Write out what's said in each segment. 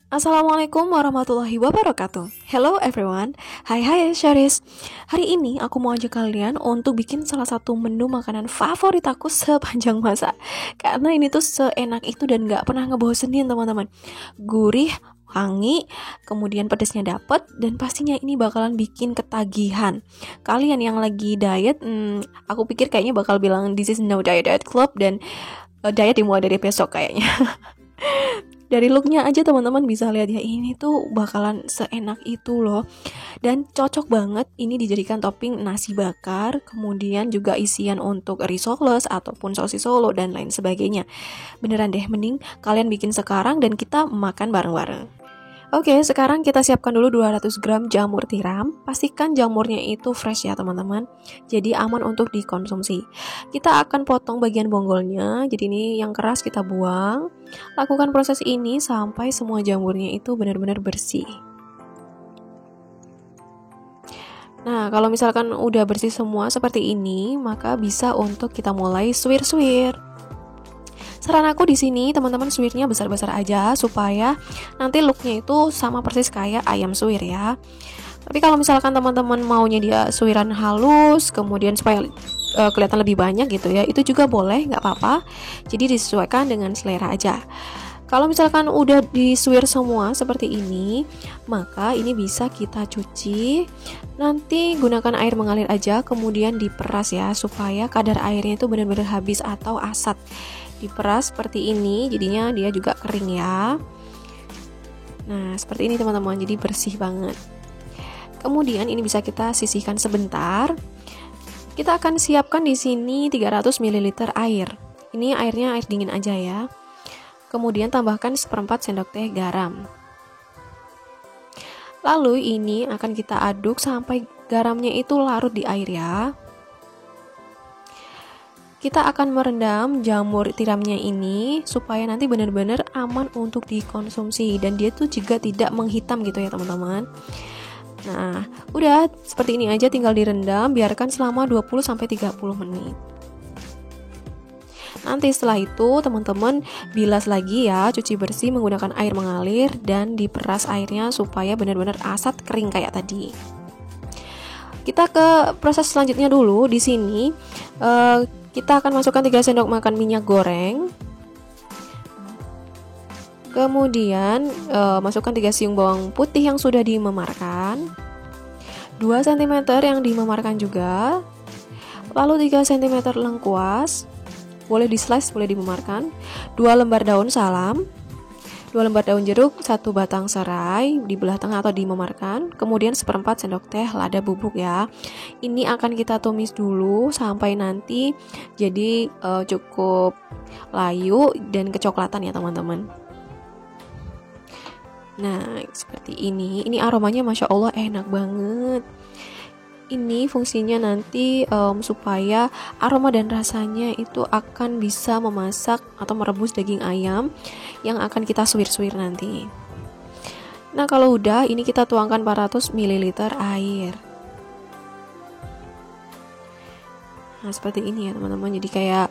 Assalamualaikum warahmatullahi wabarakatuh. Hello everyone. Hai Syaris. Hari ini aku mau ajak kalian untuk bikin salah satu menu makanan favorit aku sepanjang masa. Karena ini tuh seenak itu dan gak pernah ngebosenin teman-teman. Gurih, wangi, kemudian pedasnya dapet, dan pastinya ini bakalan bikin ketagihan. Kalian yang lagi diet, aku pikir kayaknya bakal bilang this is no diet club, dan diet dimulai dari besok kayaknya. Dari looknya aja teman-teman bisa lihat ya, ini tuh bakalan seenak itu loh. Dan cocok banget ini dijadikan topping nasi bakar, kemudian juga isian untuk risoles ataupun sosis solo dan lain sebagainya. Beneran deh, mending kalian bikin sekarang dan kita makan bareng-bareng. Oke, sekarang kita siapkan dulu 200 gram jamur tiram. Pastikan jamurnya itu fresh ya teman-teman, jadi aman untuk dikonsumsi. Kita akan potong bagian bonggolnya, jadi ini yang keras kita buang. Lakukan proses ini sampai semua jamurnya itu benar-benar bersih. Nah, kalau misalkan udah bersih semua seperti ini, maka bisa untuk kita mulai suwir-suwir. Saran aku di sini teman-teman suwirnya besar-besar aja supaya nanti looknya itu sama persis kayak ayam suwir ya. Tapi kalau misalkan teman-teman maunya dia suiran halus, kemudian supaya kelihatan lebih banyak gitu ya, itu juga boleh, nggak apa-apa. Jadi disesuaikan dengan selera aja. Kalau misalkan udah disuir semua seperti ini, maka ini bisa kita cuci. Nanti gunakan air mengalir aja, kemudian diperas ya, supaya kadar airnya itu benar-benar habis atau asat. Diperas seperti ini, jadinya dia juga kering ya. Nah, seperti ini teman-teman, jadi bersih banget. Kemudian ini bisa kita sisihkan sebentar. Kita akan siapkan di sini 300 ml air. Ini airnya air dingin aja ya. Kemudian tambahkan 1/4 sendok teh garam. Lalu ini akan kita aduk sampai garamnya itu larut di air ya. Kita akan merendam jamur tiramnya ini supaya nanti benar-benar aman untuk dikonsumsi dan dia tuh juga tidak menghitam gitu ya teman-teman. Nah, udah seperti ini aja, tinggal direndam, biarkan selama 20-30 menit. Nanti setelah itu teman-teman bilas lagi ya, cuci bersih menggunakan air mengalir dan diperas airnya supaya benar-benar asat kering kayak tadi. Kita ke proses selanjutnya dulu. Di sini kita akan masukkan 3 sendok makan minyak goreng. Kemudian masukkan 3 siung bawang putih yang sudah dimemarkan, 2 cm yang dimemarkan juga, lalu 3 cm lengkuas, boleh di slice, boleh dimemarkan, 2 lembar daun salam, 2 lembar daun jeruk, 1 batang serai dibelah tengah atau dimemarkan, kemudian 1/4 sendok teh lada bubuk ya. Ini akan kita tumis dulu sampai nanti jadi cukup layu dan kecoklatan ya teman-teman. Nah, seperti ini. Ini aromanya Masya Allah enak banget. Ini fungsinya nanti supaya aroma dan rasanya itu akan bisa memasak atau merebus daging ayam yang akan kita suwir-suwir nanti. Nah, kalau udah, ini kita tuangkan 400 ml air. Nah, seperti ini ya teman-teman, jadi kayak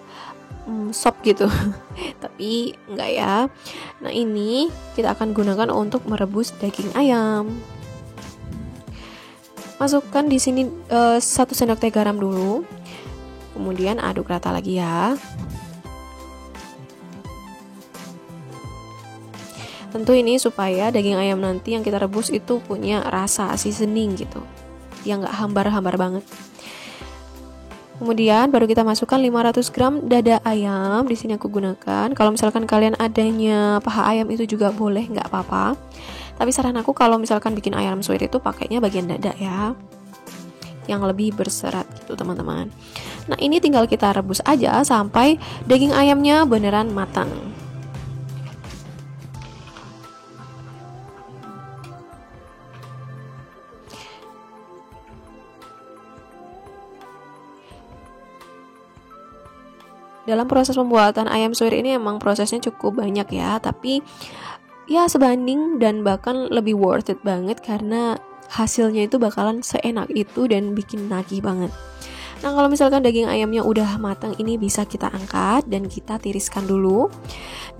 sop gitu. Tapi enggak ya. Nah, ini kita akan gunakan untuk merebus daging ayam. Masukkan di sini 1 sendok teh garam dulu. Kemudian aduk rata lagi ya. Tentu ini supaya daging ayam nanti yang kita rebus itu punya rasa seasoning gitu. Dia nggak hambar-hambar banget. Kemudian baru kita masukkan 500 gram dada ayam. Di sini aku gunakan. Kalau misalkan kalian adanya paha ayam itu juga boleh, nggak apa-apa. Tapi saran aku kalau misalkan bikin ayam suwir itu pakainya bagian dada ya, yang lebih berserat gitu teman-teman. Nah, ini tinggal kita rebus aja sampai daging ayamnya beneran matang. Dalam proses pembuatan ayam suwir ini emang prosesnya cukup banyak ya, tapi ya sebanding dan bahkan lebih worth it banget karena hasilnya itu bakalan seenak itu dan bikin nagih banget. Nah, kalau misalkan daging ayamnya udah matang, ini bisa kita angkat dan kita tiriskan dulu.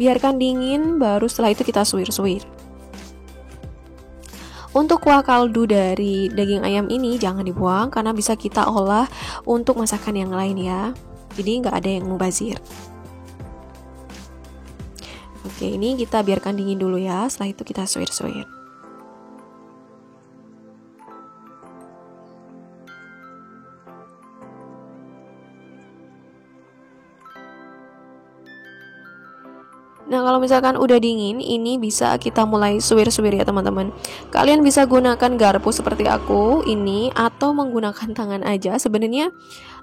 Biarkan dingin, baru setelah itu kita suwir-suwir. Untuk kuah kaldu dari daging ayam ini jangan dibuang karena bisa kita olah untuk masakan yang lain ya. Jadi nggak ada yang mubazir. Oke, ini kita biarkan dingin dulu ya. Setelah itu kita suir-suir. Nah, kalau misalkan udah dingin, ini bisa kita mulai suwir-suwir ya teman-teman. Kalian bisa gunakan garpu seperti aku ini atau menggunakan tangan aja. Sebenarnya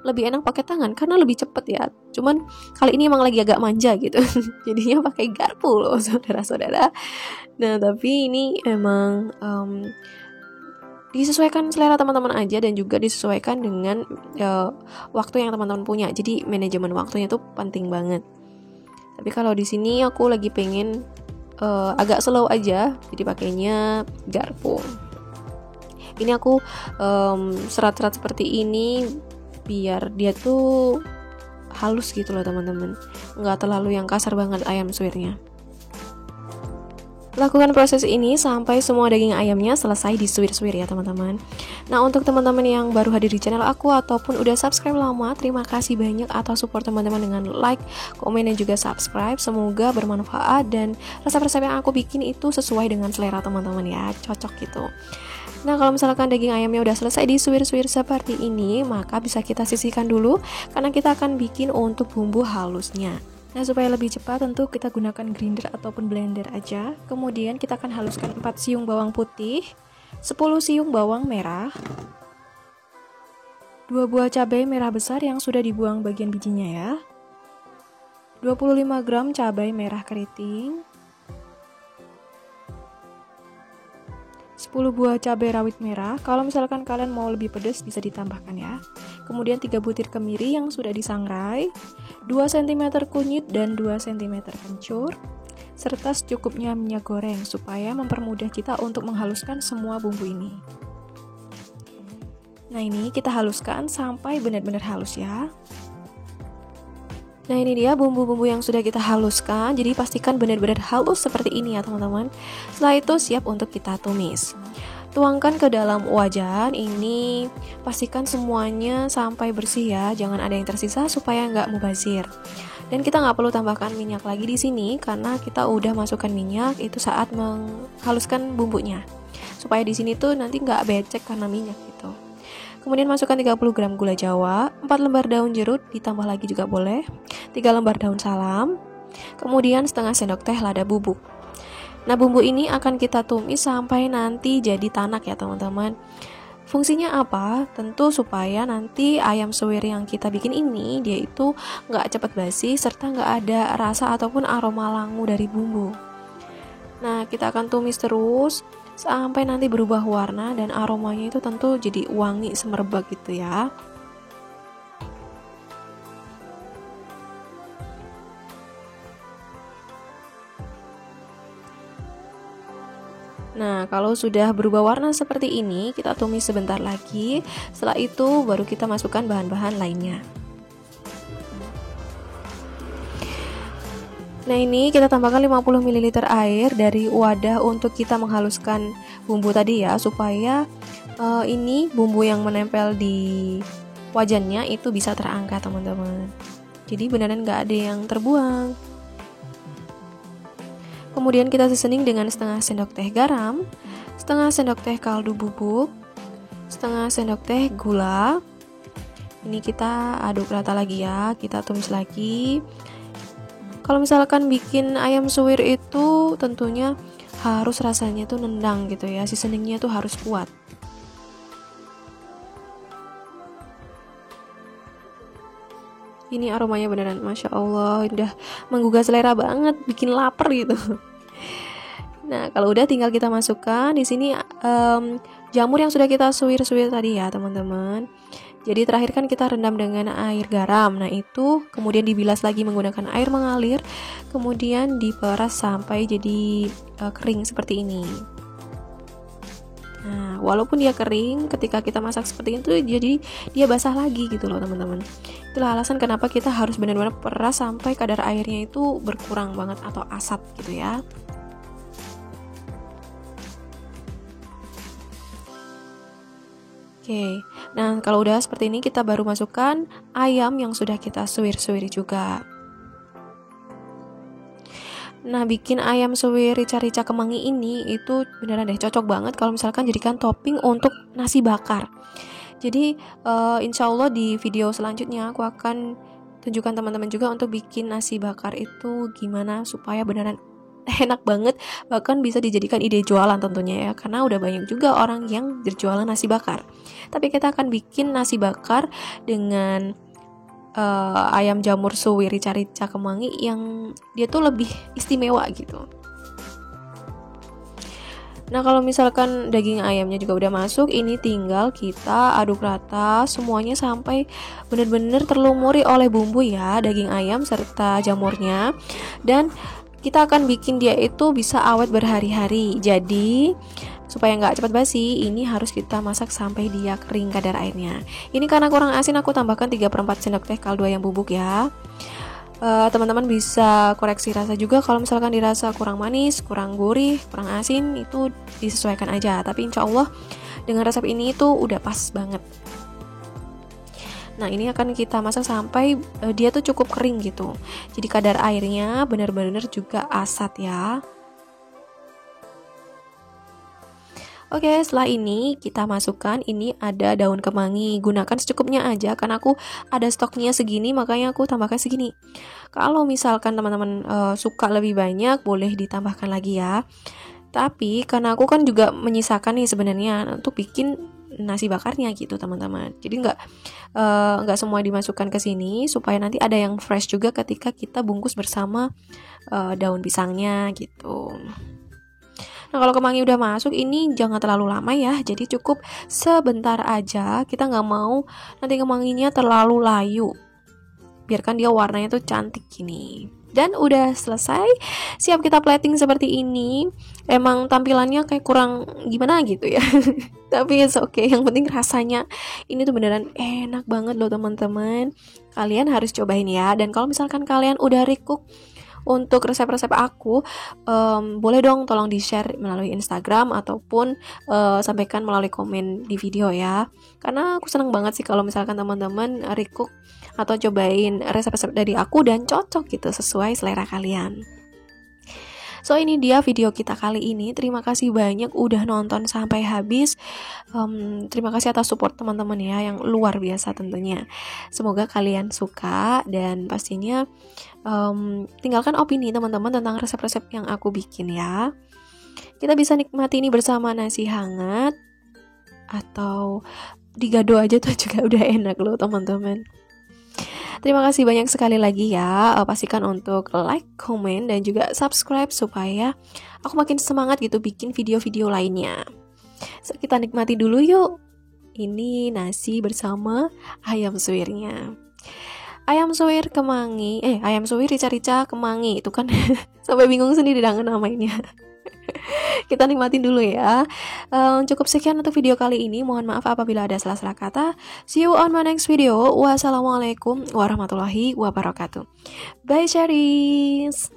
lebih enak pakai tangan karena lebih cepet ya. Cuman kali ini emang lagi agak manja gitu. Jadinya pakai garpu loh saudara-saudara. Nah, tapi ini emang disesuaikan selera teman-teman aja dan juga disesuaikan dengan waktu yang teman-teman punya. Jadi manajemen waktunya tuh penting banget. Tapi kalau di sini aku lagi pengen agak slow aja, jadi pakainya garpu. Ini aku serat-serat seperti ini biar dia tuh halus gitu loh teman-teman, nggak terlalu yang kasar banget ayam suwirnya. Lakukan proses ini sampai semua daging ayamnya selesai disuir-suir ya teman-teman. Nah, untuk teman-teman yang baru hadir di channel aku ataupun udah subscribe lama, terima kasih banyak atas support teman-teman dengan like, komen, dan juga subscribe. Semoga bermanfaat dan resep-resep yang aku bikin itu sesuai dengan selera teman-teman ya, cocok gitu. Nah, kalau misalkan daging ayamnya udah selesai disuir-suir seperti ini, maka bisa kita sisihkan dulu karena kita akan bikin untuk bumbu halusnya. Nah, supaya lebih cepat tentu kita gunakan grinder ataupun blender aja. Kemudian kita akan haluskan 4 siung bawang putih, 10 siung bawang merah, 2 buah cabai merah besar yang sudah dibuang bagian bijinya ya, 25 gram cabai merah keriting, 10 buah cabai rawit merah. Kalau misalkan kalian mau lebih pedas bisa ditambahkan ya. Kemudian 3 butir kemiri yang sudah disangrai, 2 cm kunyit dan 2 cm kencur, serta secukupnya minyak goreng supaya mempermudah kita untuk menghaluskan semua bumbu ini. Nah, ini kita haluskan sampai benar-benar halus ya. Nah, ini dia bumbu-bumbu yang sudah kita haluskan. Jadi pastikan benar-benar halus seperti ini ya teman-teman. Setelah itu siap untuk kita tumis. Tuangkan ke dalam wajan ini, pastikan semuanya sampai bersih ya, jangan ada yang tersisa supaya nggak mubazir. Dan kita nggak perlu tambahkan minyak lagi di sini karena kita udah masukkan minyak itu saat menghaluskan bumbunya. Supaya di sini tuh nanti nggak becek karena minyak gitu. Kemudian masukkan 30 gram gula jawa, 4 lembar daun jeruk, ditambah lagi juga boleh, 3 lembar daun salam, kemudian setengah sendok teh lada bubuk. Nah, bumbu ini akan kita tumis sampai nanti jadi tanak ya teman-teman. Fungsinya apa? Tentu supaya nanti ayam suwir yang kita bikin ini dia itu nggak cepat basi serta nggak ada rasa ataupun aroma langu dari bumbu. Nah, kita akan tumis terus sampai nanti berubah warna dan aromanya itu tentu jadi wangi semerbak gitu ya. Nah, kalau sudah berubah warna seperti ini, kita tumis sebentar lagi. Setelah itu baru kita masukkan bahan-bahan lainnya. Nah, ini kita tambahkan 50 ml air dari wadah untuk kita menghaluskan bumbu tadi ya, supaya ini bumbu yang menempel di wajannya itu bisa terangkat teman-teman. Jadi beneran nggak ada yang terbuang. Kemudian kita seasoning dengan setengah sendok teh garam, setengah sendok teh kaldu bubuk, setengah sendok teh gula. Ini kita aduk rata lagi ya, kita tumis lagi. Kalau misalkan bikin ayam suwir itu tentunya harus rasanya tuh nendang gitu ya, seasoningnya tuh harus kuat. Ini aromanya beneran Masya Allah, udah menggugah selera banget, bikin lapar gitu. Nah, kalau udah tinggal kita masukkan di sini jamur yang sudah kita suwir-suwir tadi ya teman-teman. Jadi terakhir kan kita rendam dengan air garam. Nah, itu kemudian dibilas lagi menggunakan air mengalir, kemudian diperas sampai jadi kering seperti ini. Nah, walaupun dia kering, ketika kita masak seperti itu jadi dia basah lagi gitu loh teman-teman. Itulah alasan kenapa kita harus benar-benar peras sampai kadar airnya itu berkurang banget atau asat gitu ya. Oke, nah kalau udah seperti ini kita baru masukkan ayam yang sudah kita suwir-suwir juga. Nah, bikin ayam suwir rica-rica kemangi ini itu beneran deh cocok banget kalau misalkan jadikan topping untuk nasi bakar. Jadi insya Allah di video selanjutnya aku akan tunjukkan teman-teman juga untuk bikin nasi bakar itu gimana supaya beneran enak banget, bahkan bisa dijadikan ide jualan tentunya ya, karena udah banyak juga orang yang berjualan nasi bakar. Tapi kita akan bikin nasi bakar dengan ayam jamur suwir rica-rica kemangi yang dia tuh lebih istimewa gitu. Nah, kalau misalkan daging ayamnya juga udah masuk, ini tinggal kita aduk rata semuanya sampai benar-benar terlumuri oleh bumbu ya, daging ayam serta jamurnya. Dan kita akan bikin dia itu bisa awet berhari-hari. Jadi supaya nggak cepat basi, ini harus kita masak sampai dia kering kadar airnya. Ini karena kurang asin, aku tambahkan 3/4 sendok teh kaldu ayam bubuk ya. Teman-teman bisa koreksi rasa juga kalau misalkan dirasa kurang manis, kurang gurih, kurang asin, itu disesuaikan aja. Tapi insya Allah dengan resep ini itu udah pas banget. Nah, ini akan kita masak sampai dia tuh cukup kering gitu. Jadi kadar airnya benar-benar juga asat ya. Oke, setelah ini kita masukkan, ini ada daun kemangi. Gunakan secukupnya aja karena aku ada stoknya segini, makanya aku tambahkan segini. Kalau misalkan teman-teman suka lebih banyak, boleh ditambahkan lagi ya. Tapi karena aku kan juga menyisakan nih sebenarnya untuk bikin nasi bakarnya gitu teman-teman. Jadi nggak semua dimasukkan ke sini supaya nanti ada yang fresh juga ketika kita bungkus bersama daun pisangnya gitu. Nah, kalau kemangi udah masuk, ini jangan terlalu lama ya, jadi cukup sebentar aja. Kita nggak mau nanti kemanginya terlalu layu, biarkan dia warnanya tuh cantik gini. Dan udah selesai, siap kita plating seperti ini. Emang tampilannya kayak kurang gimana gitu ya, tapi it's okay, yang penting rasanya ini tuh beneran enak banget loh teman-teman. Kalian harus cobain ya. Dan kalau misalkan kalian udah recook untuk resep-resep aku, boleh dong tolong di-share melalui Instagram ataupun sampaikan melalui komen di video ya. Karena aku seneng banget sih kalau misalkan teman-teman recook atau cobain resep-resep dari aku dan cocok gitu sesuai selera kalian. So, ini dia video kita kali ini. Terima kasih banyak udah nonton sampai habis. Terima kasih atas support teman-teman ya, yang luar biasa tentunya. Semoga kalian suka dan pastinya tinggalkan opini teman-teman tentang resep-resep yang aku bikin ya. Kita bisa nikmati ini bersama nasi hangat atau digado aja tuh juga udah enak loh teman-teman. Terima kasih banyak sekali lagi ya. Pastikan untuk like, comment, dan juga subscribe supaya aku makin semangat gitu bikin video-video lainnya. So, kita nikmati dulu yuk. Ini nasi bersama ayam suwirnya. Ayam suwir kemangi, ayam suwir rica-rica kemangi itu kan sampai bingung sendiri dengan namanya. Kita nikmatin dulu ya. Cukup sekian untuk video kali ini. Mohon maaf apabila ada salah-salah kata. See you on my next video. Wassalamualaikum warahmatullahi wabarakatuh. Bye, Cherries.